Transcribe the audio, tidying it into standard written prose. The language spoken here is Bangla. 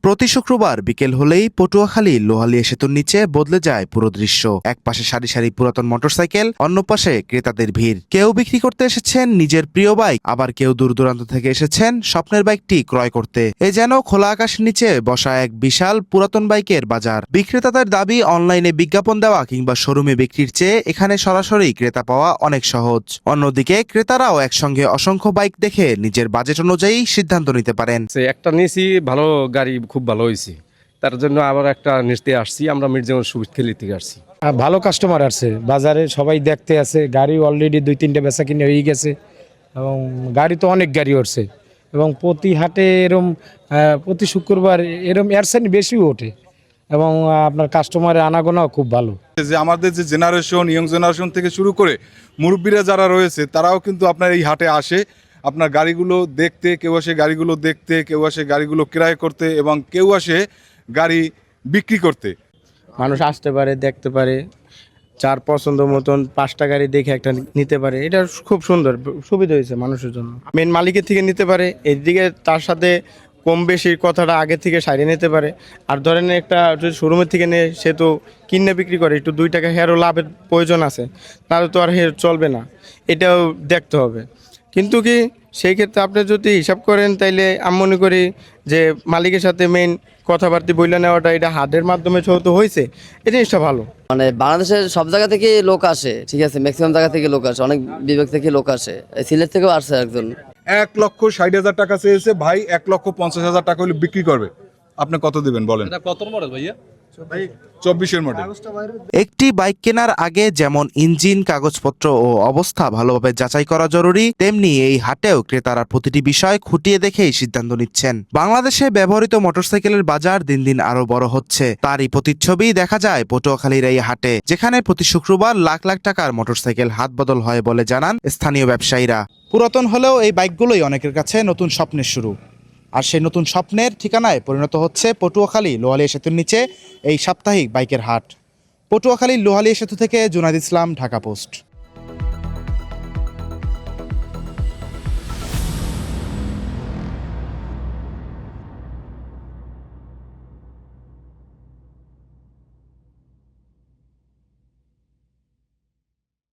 প্রতি শুক্রবার বিকেল হলেই পটুয়াখালী লোহালিয়া সেতুর নিচে বদলে যায় পুরো দৃশ্য। এক পাশে সারি সারি পুরাতন মোটরসাইকেল, অন্য পাশে ক্রেতাদের ভিড়। কেউ বিক্রি করতে এসেছেন নিজের প্রিয় বাইক, আবার কেউ দূর দূরান্ত থেকে এসেছেন স্বপ্নের বাইকটি ক্রয় করতে। এ যেন খোলা আকাশের নিচে বসা এক বিশাল পুরাতন বাইকের বাজার। বিক্রেতাদের দাবি, অনলাইনে বিজ্ঞাপন দেওয়া কিংবা শোরুমে বিক্রির চেয়ে এখানে সরাসরি ক্রেতা পাওয়া অনেক সহজ। অন্যদিকে ক্রেতারাও একসঙ্গে অসংখ্য বাইক দেখে নিজের বাজেট অনুযায়ী সিদ্ধান্ত নিতে পারেন। একটা নিয়েছি, ভালো গাড়ি, খুব ভালো হয়েছে। তার জন্য আবার একটা নিতে আসছি। আমরা মির্জাগঞ্জ সুবিদখালী থেকে আসছি। ভালো কাস্টমার আসছে, বাজারে সবাই দেখতে আছে। গাড়ি অলরেডি 2-3টে বেচা কিনে হয়ে গেছে এবং গাড়ি তো অনেক গাড়ি উঠছে এবং প্রতি হাটে এরম প্রতি শুক্রবার এরম এয়ারসাইন বেশি ওঠে এবং আপনার কাস্টমারের আনাগোনাও খুব ভালো। যে আমাদের যে জেনারেশন, ইয়ং জেনারেশন থেকে শুরু করে মুরব্বীরা যারা রয়েছে তারাও কিন্তু আপনার এই হাটে আসে আপনার গাড়িগুলো দেখতে। কেউ আসে গাড়িগুলো দেখতে, কেউ আসে গাড়িগুলো ক্রয় করতে এবং কেউ আসে গাড়ি বিক্রি করতে। মানুষ আসতে পারে, দেখতে পারে, যার পছন্দ মতন 5টা গাড়ি দেখে একটা নিতে পারে। এটা খুব সুন্দর সুবিধা হয়েছে মানুষের জন্য। মেন মালিকের থেকে নিতে পারে, এদিকে তার সাথে কম বেশি কথাটা আগে থেকে সারিয়ে নিতে পারে। আর ধরেন একটা শোরুমের থেকে নিয়ে সে তো কিনে বিক্রি করে, একটু 2 টাকা হেয়ারও লাভের প্রয়োজন আছে, তাহলে তো আর হেয়ার চলবে না, এটাও দেখতে হবে। কিন্তু কি সেই ক্ষেত্রে আপনি যদি হিসাব করেন তাইলে আমি মনে করি যে মালিকের সাথে মেইন কথাবার্তা বইলে নেওয়াটা, এটা হাটের মাধ্যমে যেহেতু হয়েছে, এই জিনিসটা ভালো। মানে বাংলাদেশের সব জায়গা থেকে লোক আসে, ঠিক আছে, ম্যাক্সিমাম জায়গা থেকে লোক আসে, অনেক বিভাগ থেকে লোক আসে, সিলেট থেকেও আসছে একজন। 1,60,000 টাকা চেয়েছে ভাই, 1,50,000 টাকা হলে বিক্রি করবে। আপনি কত দিবেন বলেন? কত মডেল ভাইয়া? 24-এর মডেল। একটি বাইক কেনার আগে যেমন ইঞ্জিন, কাগজপত্র ও অবস্থা ভালোভাবে যাচাই করা জরুরি, তেমনি এই হাটেও ক্রেতারা প্রতিটি বিষয় খুঁটিয়ে দেখেই সিদ্ধান্ত নিচ্ছেন। বাংলাদেশে ব্যবহৃত মোটরসাইকেলের বাজার দিন দিন আরো বড় হচ্ছে। তারই প্রতিচ্ছবি দেখা যায় পটুয়াখালীর এই হাটে, যেখানে প্রতি শুক্রবার লাখ লাখ টাকার মোটরসাইকেল হাত বদল হয় বলে জানান স্থানীয় ব্যবসায়ীরা। পুরাতন হলেও এই বাইকগুলোই অনেকের কাছে নতুন স্বপ্নের শুরু। আর সেই নতুন স্বপ্নের ঠিকানায় পরিণত হচ্ছে পটুয়াখালী লোহালিয়া সেতুর নিচে এই সাপ্তাহিক বাইকের হাট। পটুয়াখালী লোহালিয়া সেতু থেকে জুনাইদ ইসলাম, ঢাকা পোস্ট।